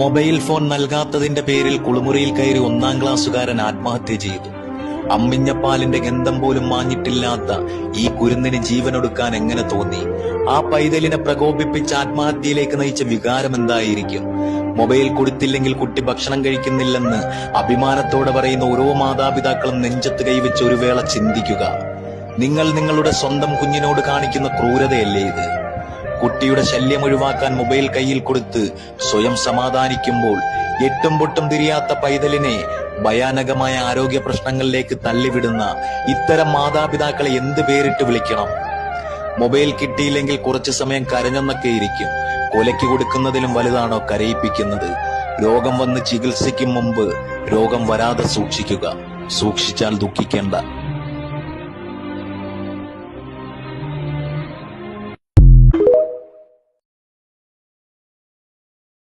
Mobile phone നൽകാത്തതിന്റെ പേരിൽ കുളിമുറിയിൽ കയറി 1-ാം ക്ലാസ്സുകാരൻ ആത്മഹത്യ ചെയ്തു. അമ്മിഞ്ഞപ്പാലിന്റെ ഗന്ധം പോലും മാഞ്ഞിട്ടില്ലാത്ത ഈ കുരുന്നിന് ജീവനൊടുക്കാൻ എങ്ങനെ തോന്നി? ആ പൈതലിനെ പ്രകോപിപ്പിച്ച് ആത്മഹത്യയിലേക്ക് നയിച്ച വികാരം എന്തായിരിക്കും? മൊബൈൽ കൊടുത്തില്ലെങ്കിൽ കുട്ടി ഭക്ഷണം കഴിക്കുന്നില്ലെന്ന് അഭിമാനത്തോടെ പറയുന്ന ഓരോ മാതാപിതാക്കളും നെഞ്ചത്ത് കൈവച്ച് ഒരു വേള ചിന്തിക്കുക. നിങ്ങൾ നിങ്ങളുടെ സ്വന്തം കുഞ്ഞിനോട് കാണിക്കുന്ന ക്രൂരതയല്ലേ ഇത്? കുട്ടിയുടെ ശല്യം ഒഴിവാക്കാൻ മൊബൈൽ കയ്യിൽ കൊടുത്ത് സ്വയം സമാധാനിക്കുമ്പോൾ എട്ടും പൊട്ടും തിരിയാത്ത പൈതലിനെ ഭയാനകമായ ആരോഗ്യ പ്രശ്നങ്ങളിലേക്ക് തള്ളിവിടുന്ന ഇത്തരം മാതാപിതാക്കളെ എന്ത് പേരിട്ട് വിളിക്കണം? മൊബൈൽ കിട്ടിയില്ലെങ്കിൽ കുറച്ചു സമയം കരഞ്ഞെന്നൊക്കെ ഇരിക്കും. കൊലയ്ക്ക് കൊടുക്കുന്നതിലും വലുതാണോ കരയിപ്പിക്കുന്നത്? രോഗം വന്ന് ചികിത്സിക്കും മുമ്പ് രോഗം വരാതെ സൂക്ഷിക്കുക. സൂക്ഷിച്ചാൽ ദുഃഖിക്കേണ്ട.